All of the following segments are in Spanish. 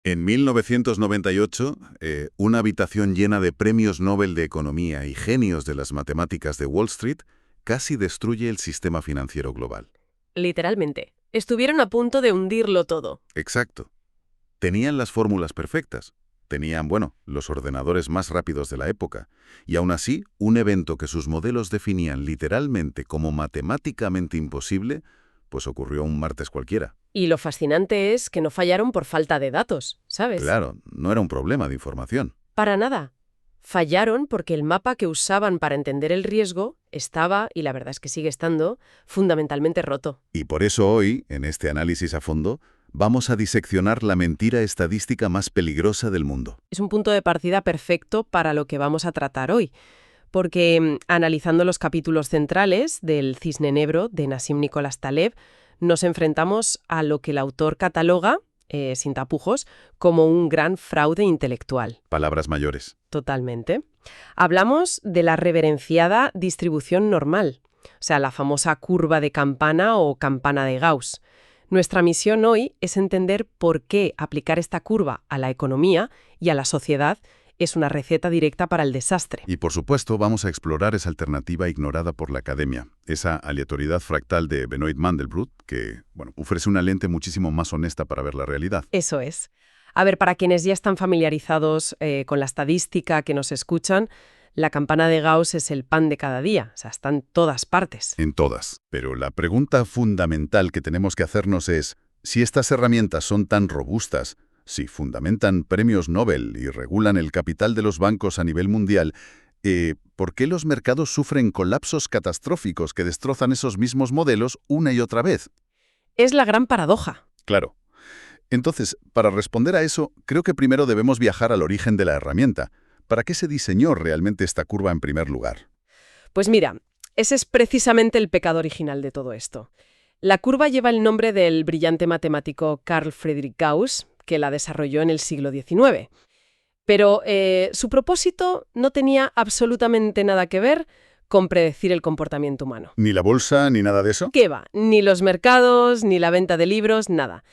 En 1998, una habitación llena de premios Nobel de Economía y genios de las matemáticas de Wall Street casi destruye el sistema financiero global. Literalmente. Estuvieron a punto de hundirlo todo. Exacto. Tenían las fórmulas perfectas. Tenían, bueno, los ordenadores más rápidos de la época. Y aún así, un evento que sus modelos definían literalmente como matemáticamente imposible, pues ocurrió un martes cualquiera. Y lo fascinante es que no fallaron por falta de datos, ¿sabes? Claro, no era un problema de información. Para nada. Fallaron porque el mapa que usaban para entender el riesgo estaba, y la verdad es que sigue estando, fundamentalmente roto. Y por eso hoy, en este análisis a fondo, vamos a diseccionar la mentira estadística más peligrosa del mundo. Es un punto de partida perfecto para lo que vamos a tratar hoy, porque analizando los capítulos centrales del Cisne Negro de Nassim Nicholas Taleb, nos enfrentamos a lo que el autor cataloga, sin tapujos, como un gran fraude intelectual. Palabras mayores. Totalmente. Hablamos de la reverenciada distribución normal, o sea, la famosa curva de campana o campana de Gauss. Nuestra misión hoy es entender por qué aplicar esta curva a la economía y a la sociedad es una receta directa para el desastre. Y por supuesto vamos a explorar esa alternativa ignorada por la academia, esa aleatoriedad fractal de Benoit Mandelbrot, que ofrece una lente muchísimo más honesta para ver la realidad. Eso es. A ver, para quienes ya están familiarizados con la estadística que nos escuchan, la campana de Gauss es el pan de cada día, o sea, está en todas partes. En todas. Pero la pregunta fundamental que tenemos que hacernos es, si estas herramientas son tan robustas, si fundamentan premios Nobel y regulan el capital de los bancos a nivel mundial, ¿por qué los mercados sufren colapsos catastróficos que destrozan esos mismos modelos una y otra vez? Es la gran paradoja. Claro. Entonces, para responder a eso, creo que primero debemos viajar al origen de la herramienta. ¿Para qué se diseñó realmente esta curva en primer lugar? Pues mira, ese es precisamente el pecado original de todo esto. La curva lleva el nombre del brillante matemático Carl Friedrich Gauss, que la desarrolló en el siglo XIX. Pero su propósito no tenía absolutamente nada que ver con predecir el comportamiento humano. ¿Ni la bolsa, ni nada de eso? ¿Qué va? Ni los mercados, ni la venta de libros, nada.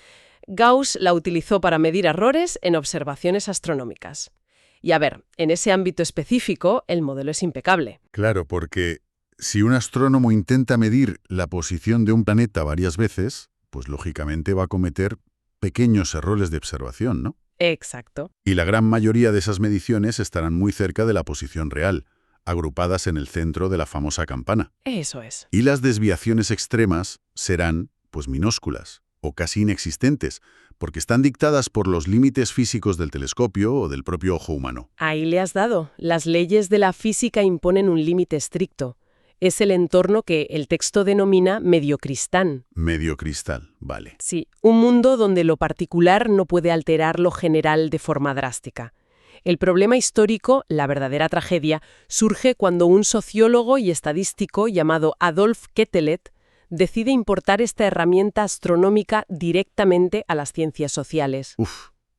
Gauss la utilizó para medir errores en observaciones astronómicas. Y a ver, en ese ámbito específico, el modelo es impecable. Claro, porque si un astrónomo intenta medir la posición de un planeta varias veces, pues lógicamente va a cometer pequeños errores de observación, ¿no? Exacto. Y la gran mayoría de esas mediciones estarán muy cerca de la posición real, agrupadas en el centro de la famosa campana. Eso es. Y las desviaciones extremas serán, pues, minúsculas o casi inexistentes, porque están dictadas por los límites físicos del telescopio o del propio ojo humano. Ahí le has dado. Las leyes de la física imponen un límite estricto. Es el entorno que el texto denomina mediocristán. Mediocristal, vale. Sí, un mundo donde lo particular no puede alterar lo general de forma drástica. El problema histórico, la verdadera tragedia, surge cuando un sociólogo y estadístico llamado Adolf Quetelet decide importar esta herramienta astronómica directamente a las ciencias sociales.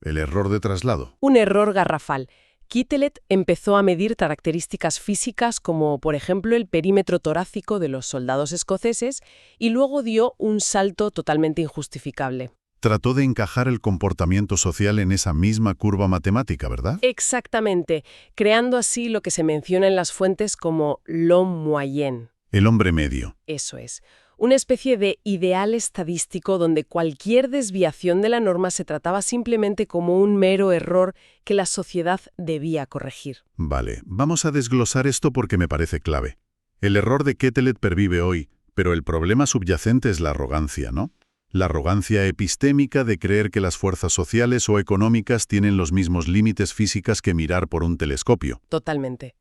El error de traslado. Un error garrafal. Quetelet empezó a medir características físicas como, por ejemplo, el perímetro torácico de los soldados escoceses y luego dio un salto totalmente injustificable. Trató de encajar el comportamiento social en esa misma curva matemática, ¿verdad? Exactamente, creando así lo que se menciona en las fuentes como l'homme moyen. El hombre medio. Eso es. Una especie de ideal estadístico donde cualquier desviación de la norma se trataba simplemente como un mero error que la sociedad debía corregir. Vale, vamos a desglosar esto porque me parece clave. El error de Quetelet pervive hoy, pero el problema subyacente es la arrogancia, ¿no? La arrogancia epistémica de creer que las fuerzas sociales o económicas tienen los mismos límites físicos que mirar por un telescopio. Totalmente.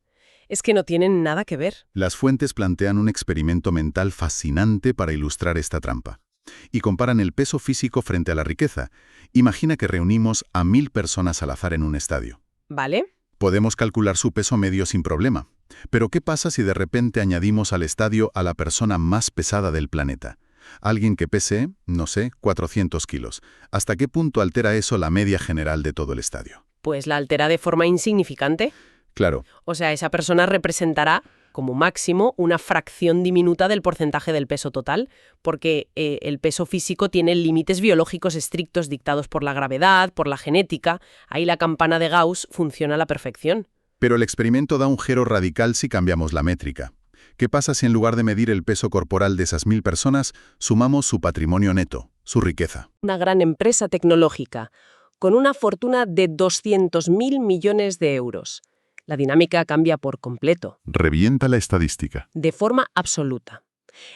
Es que no tienen nada que ver. Las fuentes plantean un experimento mental fascinante para ilustrar esta trampa. Y comparan el peso físico frente a la riqueza. Imagina que reunimos a 1000 personas al azar en un estadio. ¿Vale? Podemos calcular su peso medio sin problema. Pero ¿qué pasa si de repente añadimos al estadio a la persona más pesada del planeta? Alguien que pese, no sé, 400 kilos. ¿Hasta qué punto altera eso la media general de todo el estadio? Pues la altera de forma insignificante. Claro. O sea, esa persona representará como máximo una fracción diminuta del porcentaje del peso total, porque el peso físico tiene límites biológicos estrictos dictados por la gravedad, por la genética. Ahí la campana de Gauss funciona a la perfección. Pero el experimento da un giro radical si cambiamos la métrica. ¿Qué pasa si en lugar de medir el peso corporal de esas 1000 personas, sumamos su patrimonio neto, su riqueza? Una gran empresa tecnológica, con una fortuna de 200.000 millones de euros. La dinámica cambia por completo, Revienta la estadística. de forma absoluta.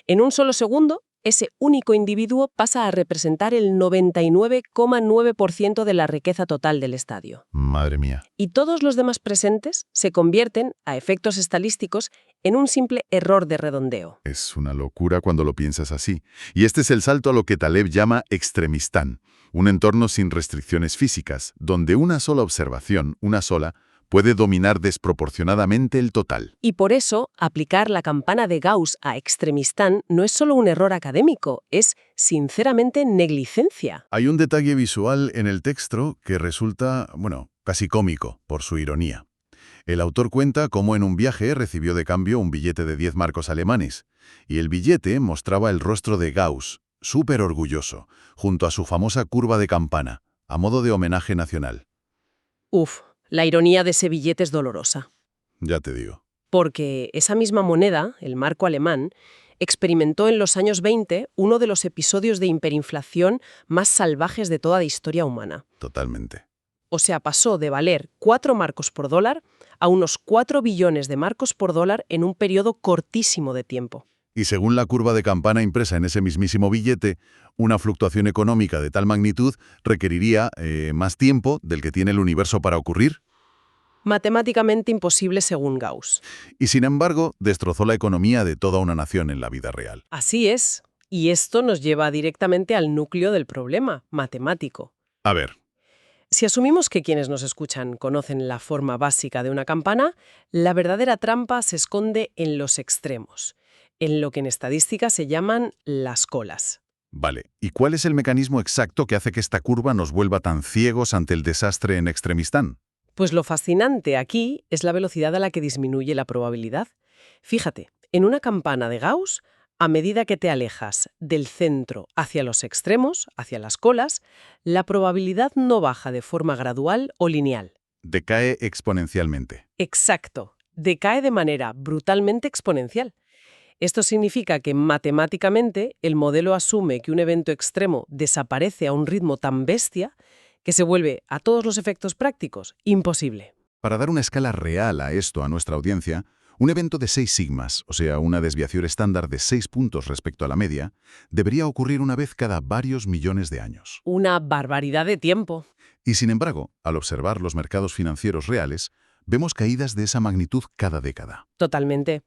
En un solo segundo, ese único individuo pasa a representar el 99,9% de la riqueza total del estadio. Madre mía. Y todos los demás presentes se convierten, a efectos estadísticos, en un simple error de redondeo. Es una locura cuando lo piensas así. Y este es el salto a lo que Taleb llama extremistán, un entorno sin restricciones físicas, donde una sola observación, puede dominar desproporcionadamente el total. Y por eso, aplicar la campana de Gauss a extremistán no es solo un error académico, es, sinceramente, negligencia. Hay un detalle visual en el texto que resulta, casi cómico, por su ironía. El autor cuenta cómo en un viaje recibió de cambio un billete de 10 marcos alemanes, y el billete mostraba el rostro de Gauss, súper orgulloso, junto a su famosa curva de campana, a modo de homenaje nacional. Uf, la ironía de ese billete es dolorosa. Ya te digo. Porque esa misma moneda, el marco alemán, experimentó en los años 20 uno de los episodios de hiperinflación más salvajes de toda la historia humana. Totalmente. O sea, pasó de valer 4 marcos por dólar a unos 4 billones de marcos por dólar en un periodo cortísimo de tiempo. Y según la curva de campana impresa en ese mismísimo billete, una fluctuación económica de tal magnitud requeriría más tiempo del que tiene el universo para ocurrir. Matemáticamente imposible según Gauss. Y sin embargo, destrozó la economía de toda una nación en la vida real. Así es. Y esto nos lleva directamente al núcleo del problema, matemático. A ver. Si asumimos que quienes nos escuchan conocen la forma básica de una campana, la verdadera trampa se esconde en los extremos, en lo que en estadística se llaman las colas. Vale, ¿y cuál es el mecanismo exacto que hace que esta curva nos vuelva tan ciegos ante el desastre en extremistán? Pues lo fascinante aquí es la velocidad a la que disminuye la probabilidad. Fíjate, en una campana de Gauss, a medida que te alejas del centro hacia los extremos, hacia las colas, la probabilidad no baja de forma gradual o lineal. Decae exponencialmente. Exacto, decae de manera brutalmente exponencial. Esto significa que matemáticamente el modelo asume que un evento extremo desaparece a un ritmo tan bestia que se vuelve, a todos los efectos prácticos, imposible. Para dar una escala real a esto a nuestra audiencia, un evento de 6 sigmas, o sea, una desviación estándar de 6 puntos respecto a la media, debería ocurrir una vez cada varios millones de años. Una barbaridad de tiempo. Y sin embargo, al observar los mercados financieros reales, vemos caídas de esa magnitud cada década. Totalmente.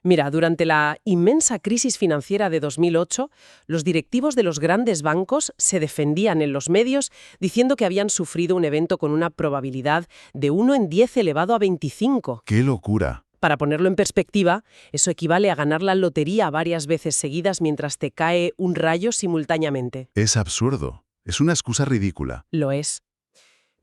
Mira, durante la inmensa crisis financiera de 2008, los directivos de los grandes bancos se defendían en los medios diciendo que habían sufrido un evento con una probabilidad de 1 en 10 elevado a 25. ¡Qué locura! Para ponerlo en perspectiva, eso equivale a ganar la lotería varias veces seguidas mientras te cae un rayo simultáneamente. Es absurdo. Es una excusa ridícula. Lo es.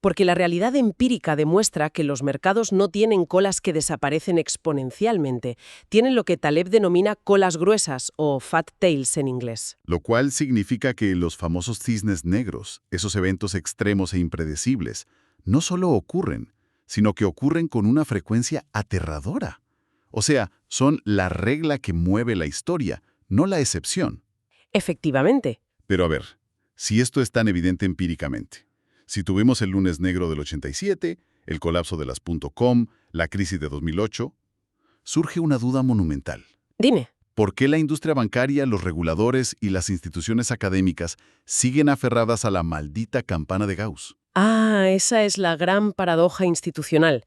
Porque la realidad empírica demuestra que los mercados no tienen colas que desaparecen exponencialmente, tienen lo que Taleb denomina colas gruesas o fat tails en inglés. Lo cual significa que los famosos cisnes negros, esos eventos extremos e impredecibles, no solo ocurren, sino que ocurren con una frecuencia aterradora. O sea, son la regla que mueve la historia, no la excepción. Efectivamente. Pero a ver, si esto es tan evidente empíricamente, si tuvimos el lunes negro del 87, el colapso de las .com, la crisis de 2008, surge una duda monumental. Dime. ¿Por qué la industria bancaria, los reguladores y las instituciones académicas siguen aferradas a la maldita campana de Gauss? Esa es la gran paradoja institucional.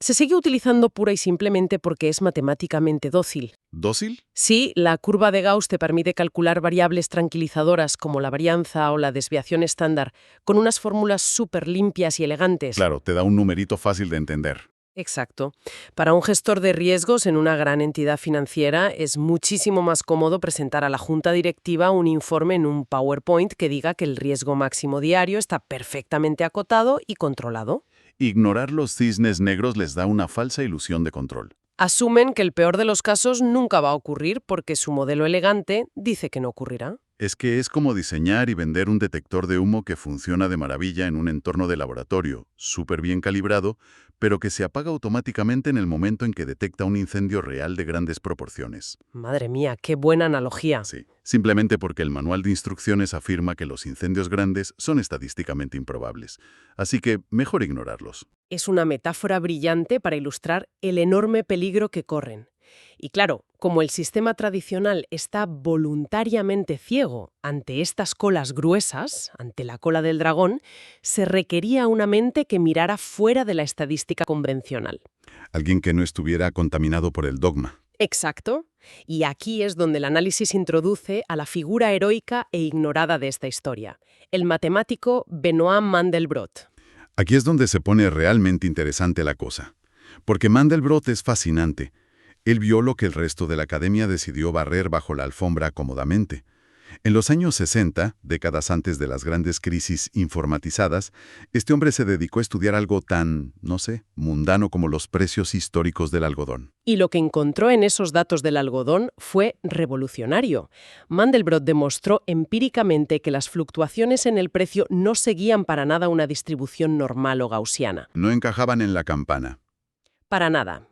Se sigue utilizando pura y simplemente porque es matemáticamente dócil. ¿Dócil? Sí, la curva de Gauss te permite calcular variables tranquilizadoras como la varianza o la desviación estándar con unas fórmulas súper limpias y elegantes. Claro, te da un numerito fácil de entender. Exacto. Para un gestor de riesgos en una gran entidad financiera es muchísimo más cómodo presentar a la junta directiva un informe en un PowerPoint que diga que el riesgo máximo diario está perfectamente acotado y controlado. Ignorar los cisnes negros les da una falsa ilusión de control. Asumen que el peor de los casos nunca va a ocurrir porque su modelo elegante dice que no ocurrirá. Es que es como diseñar y vender un detector de humo que funciona de maravilla en un entorno de laboratorio, súper bien calibrado, pero que se apaga automáticamente en el momento en que detecta un incendio real de grandes proporciones. Madre mía, qué buena analogía. Sí, simplemente porque el manual de instrucciones afirma que los incendios grandes son estadísticamente improbables. Así que mejor ignorarlos. Es una metáfora brillante para ilustrar el enorme peligro que corren. Y claro, como el sistema tradicional está voluntariamente ciego ante estas colas gruesas, ante la cola del dragón, se requería una mente que mirara fuera de la estadística convencional. Alguien que no estuviera contaminado por el dogma. Exacto. Y aquí es donde el análisis introduce a la figura heroica e ignorada de esta historia, el matemático Benoît Mandelbrot. Aquí es donde se pone realmente interesante la cosa. Porque Mandelbrot es fascinante. Él vio lo que el resto de la academia decidió barrer bajo la alfombra cómodamente. En los años 60, décadas antes de las grandes crisis informatizadas, este hombre se dedicó a estudiar algo tan, no sé, mundano como los precios históricos del algodón. Y lo que encontró en esos datos del algodón fue revolucionario. Mandelbrot demostró empíricamente que las fluctuaciones en el precio no seguían para nada una distribución normal o gaussiana. No encajaban en la campana. Para nada.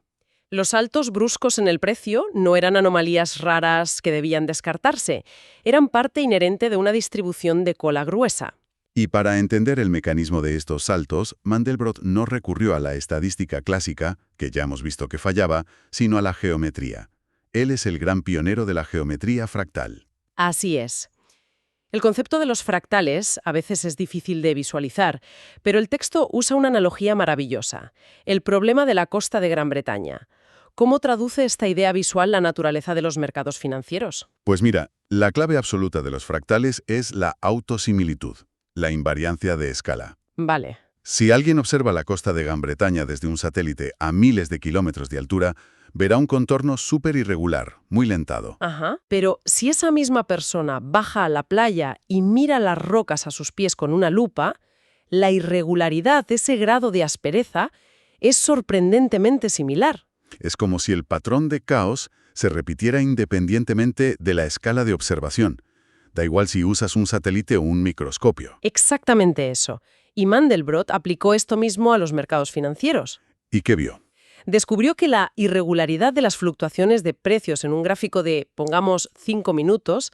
Los saltos bruscos en el precio no eran anomalías raras que debían descartarse, eran parte inherente de una distribución de cola gruesa. Y para entender el mecanismo de estos saltos, Mandelbrot no recurrió a la estadística clásica, que ya hemos visto que fallaba, sino a la geometría. Él es el gran pionero de la geometría fractal. Así es. El concepto de los fractales a veces es difícil de visualizar, pero el texto usa una analogía maravillosa, el problema de la costa de Gran Bretaña. ¿Cómo traduce esta idea visual la naturaleza de los mercados financieros? Pues mira, la clave absoluta de los fractales es la autosimilitud, la invariancia de escala. Vale. Si alguien observa la costa de Gran Bretaña desde un satélite a miles de kilómetros de altura, verá un contorno súper irregular, muy lentado. Ajá. Pero si esa misma persona baja a la playa y mira las rocas a sus pies con una lupa, la irregularidad, ese grado de aspereza, es sorprendentemente similar. Es como si el patrón de caos se repitiera independientemente de la escala de observación. Da igual si usas un satélite o un microscopio. Exactamente eso. Y Mandelbrot aplicó esto mismo a los mercados financieros. ¿Y qué vio? Descubrió que la irregularidad de las fluctuaciones de precios en un gráfico de, pongamos, 5 minutos,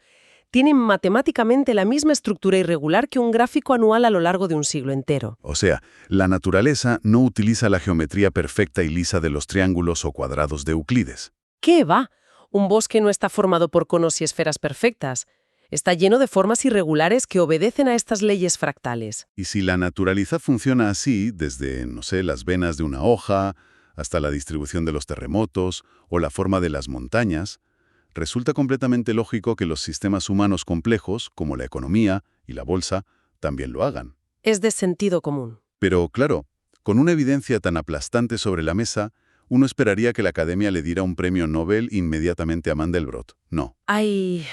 tienen matemáticamente la misma estructura irregular que un gráfico anual a lo largo de un siglo entero. O sea, la naturaleza no utiliza la geometría perfecta y lisa de los triángulos o cuadrados de Euclides. ¿Qué va? Un bosque no está formado por conos y esferas perfectas. Está lleno de formas irregulares que obedecen a estas leyes fractales. Y si la naturaleza funciona así, desde, no sé, las venas de una hoja, hasta la distribución de los terremotos o la forma de las montañas, resulta completamente lógico que los sistemas humanos complejos, como la economía y la bolsa, también lo hagan. Es de sentido común. Pero, claro, con una evidencia tan aplastante sobre la mesa, uno esperaría que la Academia le diera un premio Nobel inmediatamente a Mandelbrot. No. Ay,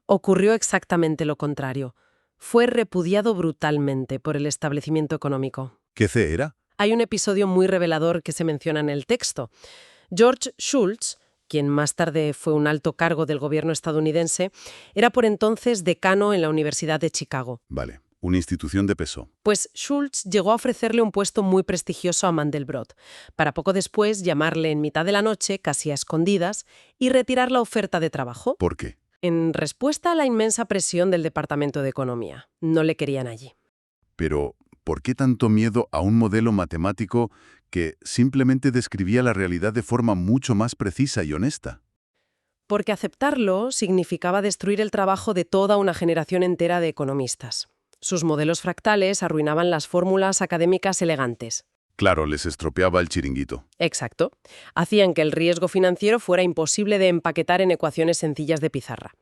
ocurrió exactamente lo contrario. Fue repudiado brutalmente por el establecimiento económico. ¿Qué C era? Hay un episodio muy revelador que se menciona en el texto. George Shultz, quien más tarde fue un alto cargo del gobierno estadounidense, era por entonces decano en la Universidad de Chicago. Vale, una institución de peso. Pues Schultz llegó a ofrecerle un puesto muy prestigioso a Mandelbrot, para poco después llamarle en mitad de la noche, casi a escondidas, y retirar la oferta de trabajo. ¿Por qué? En respuesta a la inmensa presión del Departamento de Economía. No le querían allí. Pero, ¿por qué tanto miedo a un modelo matemático que simplemente describía la realidad de forma mucho más precisa y honesta? Porque aceptarlo significaba destruir el trabajo de toda una generación entera de economistas. Sus modelos fractales arruinaban las fórmulas académicas elegantes. Claro, les estropeaba el chiringuito. Exacto. Hacían que el riesgo financiero fuera imposible de empaquetar en ecuaciones sencillas de pizarra.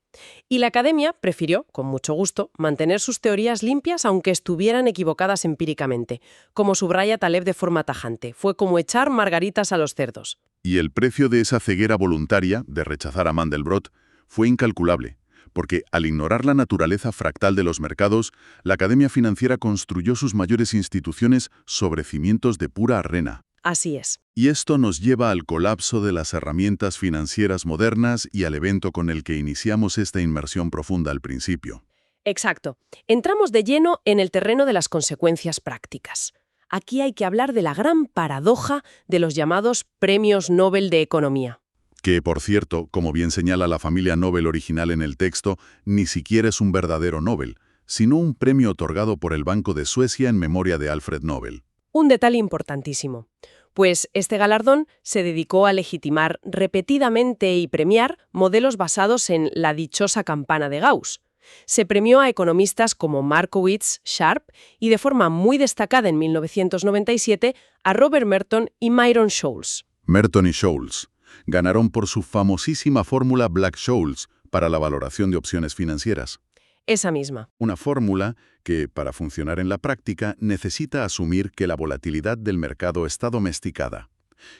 Y la academia prefirió, con mucho gusto, mantener sus teorías limpias aunque estuvieran equivocadas empíricamente. Como subraya Taleb de forma tajante, fue como echar margaritas a los cerdos. Y el precio de esa ceguera voluntaria de rechazar a Mandelbrot fue incalculable, porque al ignorar la naturaleza fractal de los mercados, la Academia Financiera construyó sus mayores instituciones sobre cimientos de pura arena. Así es. Y esto nos lleva al colapso de las herramientas financieras modernas y al evento con el que iniciamos esta inmersión profunda al principio. Exacto. Entramos de lleno en el terreno de las consecuencias prácticas. Aquí hay que hablar de la gran paradoja de los llamados premios Nobel de Economía. Que, por cierto, como bien señala la familia Nobel original en el texto, ni siquiera es un verdadero Nobel, sino un premio otorgado por el Banco de Suecia en memoria de Alfred Nobel. Un detalle importantísimo. Pues este galardón se dedicó a legitimar repetidamente y premiar modelos basados en la dichosa campana de Gauss. Se premió a economistas como Markowitz, Sharpe y de forma muy destacada en 1997 a Robert Merton y Myron Scholes. Merton y Scholes ganaron por su famosísima fórmula Black-Scholes para la valoración de opciones financieras. Esa misma. Una fórmula que, para funcionar en la práctica, necesita asumir que la volatilidad del mercado está domesticada,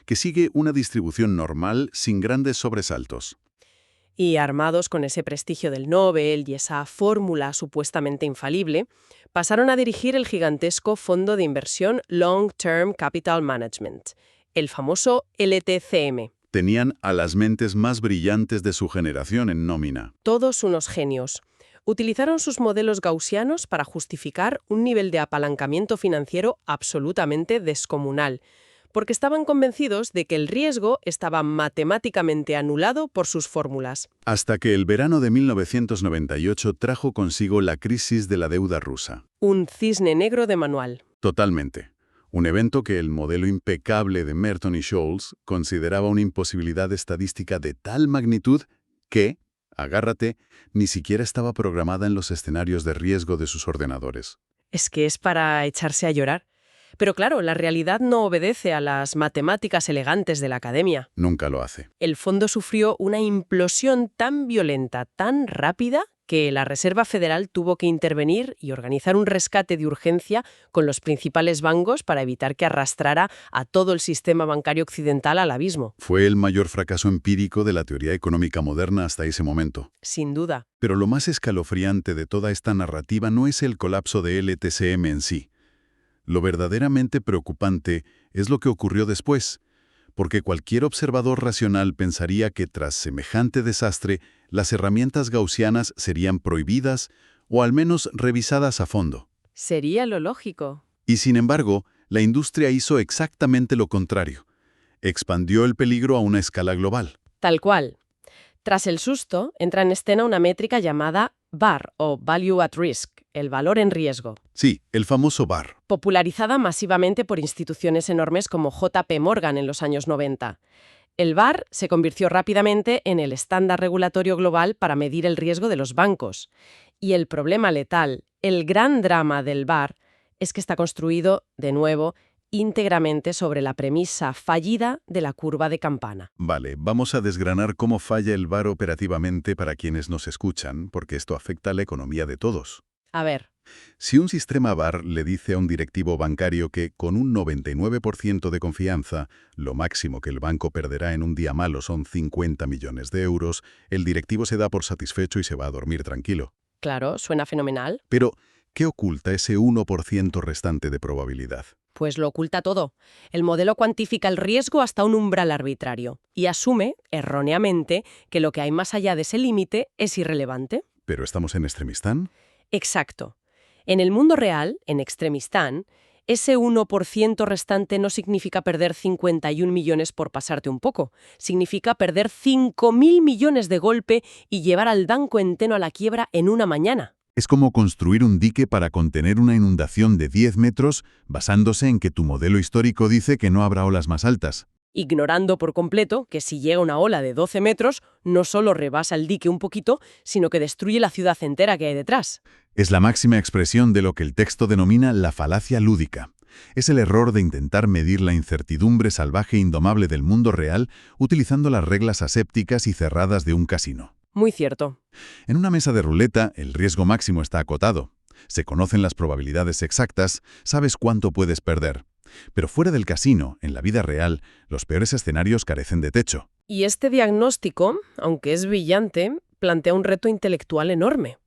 que sigue una distribución normal sin grandes sobresaltos. Y armados con ese prestigio del Nobel y esa fórmula supuestamente infalible, pasaron a dirigir el gigantesco fondo de inversión Long Term Capital Management, el famoso LTCM. Tenían a las mentes más brillantes de su generación en nómina. Todos unos genios. Utilizaron sus modelos gaussianos para justificar un nivel de apalancamiento financiero absolutamente descomunal, porque estaban convencidos de que el riesgo estaba matemáticamente anulado por sus fórmulas. Hasta que el verano de 1998 trajo consigo la crisis de la deuda rusa. Un cisne negro de manual. Totalmente. Un evento que el modelo impecable de Merton y Scholes consideraba una imposibilidad estadística de tal magnitud que, agárrate, ni siquiera estaba programada en los escenarios de riesgo de sus ordenadores. Es que es para echarse a llorar. Pero claro, la realidad no obedece a las matemáticas elegantes de la academia. Nunca lo hace. El fondo sufrió una implosión tan violenta, tan rápida, que la Reserva Federal tuvo que intervenir y organizar un rescate de urgencia con los principales bancos para evitar que arrastrara a todo el sistema bancario occidental al abismo. Fue el mayor fracaso empírico de la teoría económica moderna hasta ese momento. Sin duda. Pero lo más escalofriante de toda esta narrativa no es el colapso de LTCM en sí. Lo verdaderamente preocupante es lo que ocurrió después, porque cualquier observador racional pensaría que tras semejante desastre, las herramientas gaussianas serían prohibidas o al menos revisadas a fondo. Sería lo lógico. Y sin embargo, la industria hizo exactamente lo contrario. Expandió el peligro a una escala global. Tal cual. Tras el susto, entra en escena una métrica llamada VAR, o Value at Risk, el valor en riesgo. Sí, el famoso VAR. Popularizada masivamente por instituciones enormes como JP Morgan en los años 90. El VAR se convirtió rápidamente en el estándar regulatorio global para medir el riesgo de los bancos. Y el problema letal, el gran drama del VAR, es que está construido, de nuevo, íntegramente sobre la premisa fallida de la curva de campana. Vale, vamos a desgranar cómo falla el VAR operativamente para quienes nos escuchan, porque esto afecta a la economía de todos. A ver. Si un sistema VAR le dice a un directivo bancario que, con un 99% de confianza, lo máximo que el banco perderá en un día malo son 50 millones de euros, el directivo se da por satisfecho y se va a dormir tranquilo. Claro, suena fenomenal. Pero, ¿qué oculta ese 1% restante de probabilidad? Pues lo oculta todo. El modelo cuantifica el riesgo hasta un umbral arbitrario y asume, erróneamente, que lo que hay más allá de ese límite es irrelevante. ¿Pero estamos en Extremistán? Exacto. En el mundo real, en Extremistán, ese 1% restante no significa perder 51 millones por pasarte un poco. Significa perder 5.000 millones de golpe y llevar al banco entero a la quiebra en una mañana. Es como construir un dique para contener una inundación de 10 metros basándose en que tu modelo histórico dice que no habrá olas más altas. Ignorando por completo que si llega una ola de 12 metros, no solo rebasa el dique un poquito, sino que destruye la ciudad entera que hay detrás. Es la máxima expresión de lo que el texto denomina la falacia lúdica. Es el error de intentar medir la incertidumbre salvaje e indomable del mundo real utilizando las reglas asépticas y cerradas de un casino. Muy cierto. En una mesa de ruleta, el riesgo máximo está acotado. Se conocen las probabilidades exactas, sabes cuánto puedes perder. Pero fuera del casino, en la vida real, los peores escenarios carecen de techo. Y este diagnóstico, aunque es brillante, plantea un reto intelectual enorme.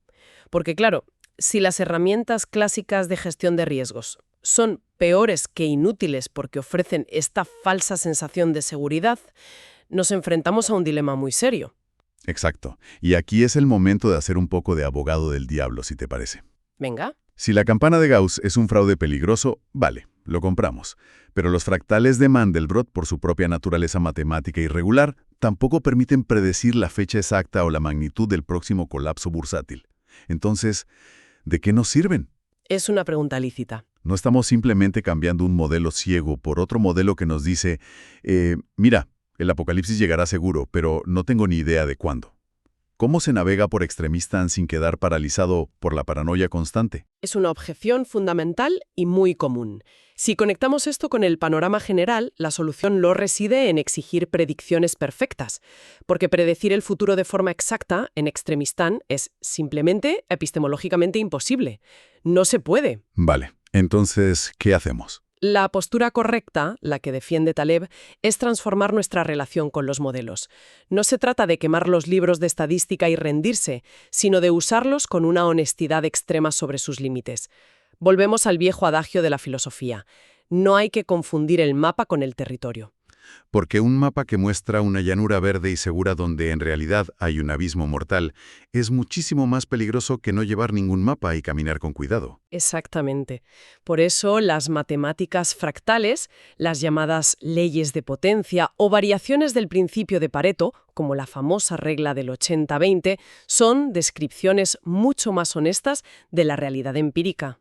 Porque claro, si las herramientas clásicas de gestión de riesgos son peores que inútiles porque ofrecen esta falsa sensación de seguridad, nos enfrentamos a un dilema muy serio. Exacto. Y aquí es el momento de hacer un poco de abogado del diablo, si te parece. Venga. Si la campana de Gauss es un fraude peligroso, vale, lo compramos. Pero los fractales de Mandelbrot, por su propia naturaleza matemática irregular, tampoco permiten predecir la fecha exacta o la magnitud del próximo colapso bursátil. Entonces, ¿de qué nos sirven? Es una pregunta lícita. No estamos simplemente cambiando un modelo ciego por otro modelo que nos dice, mira, el apocalipsis llegará seguro, pero no tengo ni idea de cuándo. ¿Cómo se navega por Extremistan sin quedar paralizado por la paranoia constante? Es una objeción fundamental y muy común. Si conectamos esto con el panorama general, la solución no reside en exigir predicciones perfectas, porque predecir el futuro de forma exacta en Extremistan es simplemente epistemológicamente imposible. No se puede. Vale, entonces, ¿qué hacemos? La postura correcta, la que defiende Taleb, es transformar nuestra relación con los modelos. No se trata de quemar los libros de estadística y rendirse, sino de usarlos con una honestidad extrema sobre sus límites. Volvemos al viejo adagio de la filosofía. No hay que confundir el mapa con el territorio. Porque un mapa que muestra una llanura verde y segura donde en realidad hay un abismo mortal es muchísimo más peligroso que no llevar ningún mapa y caminar con cuidado. Exactamente. Por eso las matemáticas fractales, las llamadas leyes de potencia o variaciones del principio de Pareto, como la famosa regla del 80-20, son descripciones mucho más honestas de la realidad empírica.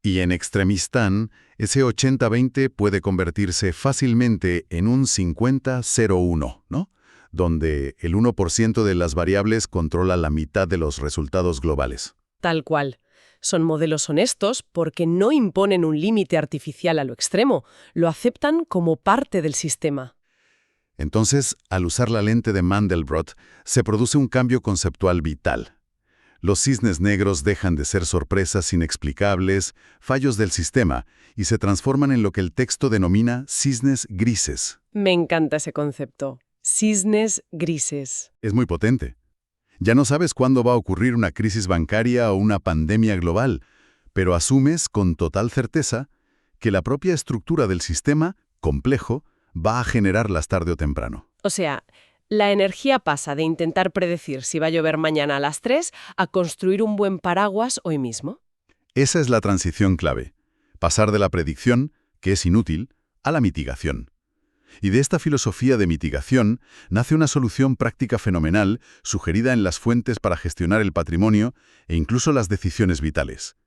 Y en Extremistan, ese 80-20 puede convertirse fácilmente en un 50-0-1, ¿no? Donde el 1% de las variables controla la mitad de los resultados globales. Tal cual. Son modelos honestos porque no imponen un límite artificial a lo extremo, lo aceptan como parte del sistema. Entonces, al usar la lente de Mandelbrot, se produce un cambio conceptual vital. Los cisnes negros dejan de ser sorpresas inexplicables, fallos del sistema, y se transforman en lo que el texto denomina cisnes grises. Me encanta ese concepto. Cisnes grises. Es muy potente. Ya no sabes cuándo va a ocurrir una crisis bancaria o una pandemia global, pero asumes con total certeza que la propia estructura del sistema, complejo, va a generarlas tarde o temprano. O sea, la energía pasa de intentar predecir si va a llover mañana a las 3 a construir un buen paraguas hoy mismo. Esa es la transición clave. Pasar de la predicción, que es inútil, a la mitigación. Y de esta filosofía de mitigación nace una solución práctica fenomenal sugerida en las fuentes para gestionar el patrimonio e incluso las decisiones vitales.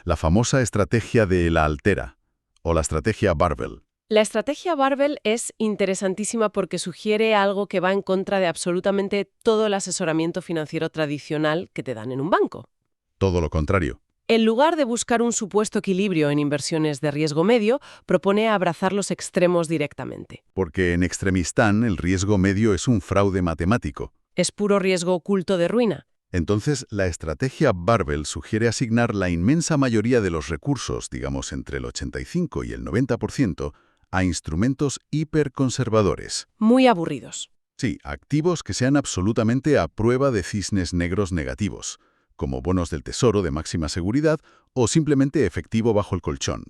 La famosa estrategia de la altera, o la estrategia Barbell. La estrategia Barbell es interesantísima porque sugiere algo que va en contra de absolutamente todo el asesoramiento financiero tradicional que te dan en un banco. Todo lo contrario. En lugar de buscar un supuesto equilibrio en inversiones de riesgo medio, propone abrazar los extremos directamente. Porque en Extremistan el riesgo medio es un fraude matemático. Es puro riesgo oculto de ruina. Entonces, la estrategia Barbell sugiere asignar la inmensa mayoría de los recursos, digamos entre el 85 y el 90%, a instrumentos hiperconservadores. Muy aburridos. Sí, activos que sean absolutamente a prueba de cisnes negros negativos, como bonos del tesoro de máxima seguridad o simplemente efectivo bajo el colchón.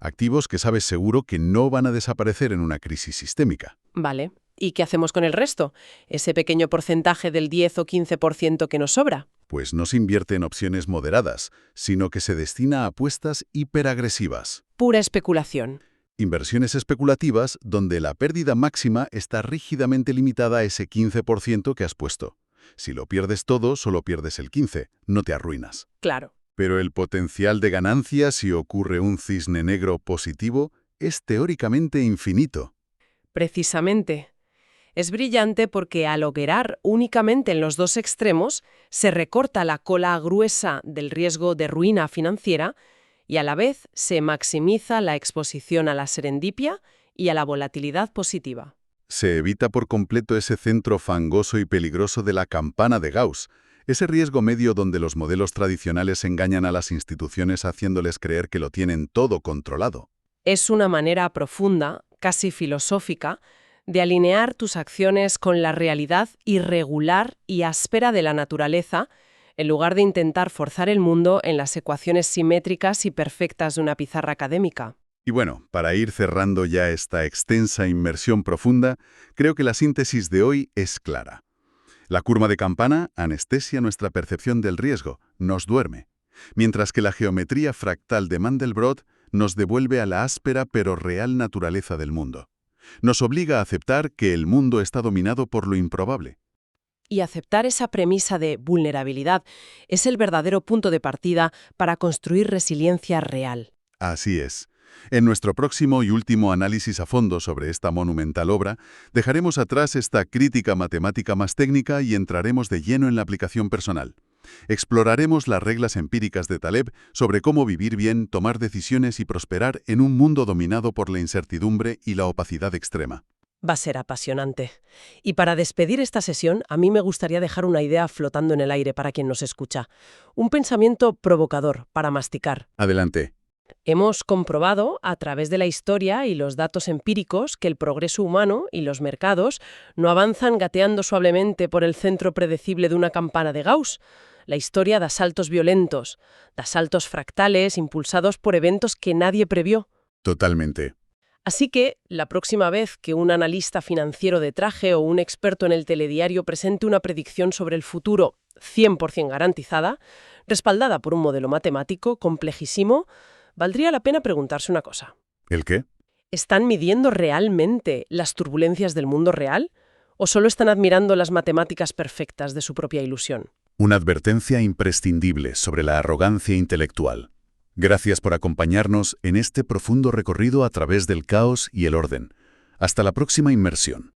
Activos que sabes seguro que no van a desaparecer en una crisis sistémica. Vale. ¿Y qué hacemos con el resto? Ese pequeño porcentaje del 10 o 15% que nos sobra. Pues no se invierte en opciones moderadas, sino que se destina a apuestas hiperagresivas. Pura especulación. Inversiones especulativas donde la pérdida máxima está rígidamente limitada a ese 15% que has puesto. Si lo pierdes todo, solo pierdes el 15%, no te arruinas. Claro. Pero el potencial de ganancia si ocurre un cisne negro positivo es teóricamente infinito. Precisamente. Es brillante porque al operar únicamente en los dos extremos, se recorta la cola gruesa del riesgo de ruina financiera y a la vez se maximiza la exposición a la serendipia y a la volatilidad positiva. Se evita por completo ese centro fangoso y peligroso de la campana de Gauss, ese riesgo medio donde los modelos tradicionales engañan a las instituciones haciéndoles creer que lo tienen todo controlado. Es una manera profunda, casi filosófica, de alinear tus acciones con la realidad irregular y áspera de la naturaleza, en lugar de intentar forzar el mundo en las ecuaciones simétricas y perfectas de una pizarra académica. Y bueno, para ir cerrando ya esta extensa inmersión profunda, creo que la síntesis de hoy es clara. La curva de campana anestesia nuestra percepción del riesgo, nos duerme, mientras que la geometría fractal de Mandelbrot nos devuelve a la áspera pero real naturaleza del mundo. Nos obliga a aceptar que el mundo está dominado por lo improbable. Y aceptar esa premisa de vulnerabilidad es el verdadero punto de partida para construir resiliencia real. Así es. En nuestro próximo y último análisis a fondo sobre esta monumental obra, dejaremos atrás esta crítica matemática más técnica y entraremos de lleno en la aplicación personal. Exploraremos las reglas empíricas de Taleb sobre cómo vivir bien, tomar decisiones y prosperar en un mundo dominado por la incertidumbre y la opacidad extrema. Va a ser apasionante. Y para despedir esta sesión, a mí me gustaría dejar una idea flotando en el aire para quien nos escucha. Un pensamiento provocador para masticar. Adelante. Hemos comprobado, a través de la historia y los datos empíricos, que el progreso humano y los mercados no avanzan gateando suavemente por el centro predecible de una campana de Gauss. La historia da saltos violentos, da saltos fractales impulsados por eventos que nadie previó. Totalmente. Así que, la próxima vez que un analista financiero de traje o un experto en el telediario presente una predicción sobre el futuro 100% garantizada, respaldada por un modelo matemático complejísimo, valdría la pena preguntarse una cosa. ¿El qué? ¿Están midiendo realmente las turbulencias del mundo real? ¿O solo están admirando las matemáticas perfectas de su propia ilusión? Una advertencia imprescindible sobre la arrogancia intelectual. Gracias por acompañarnos en este profundo recorrido a través del caos y el orden. Hasta la próxima inmersión.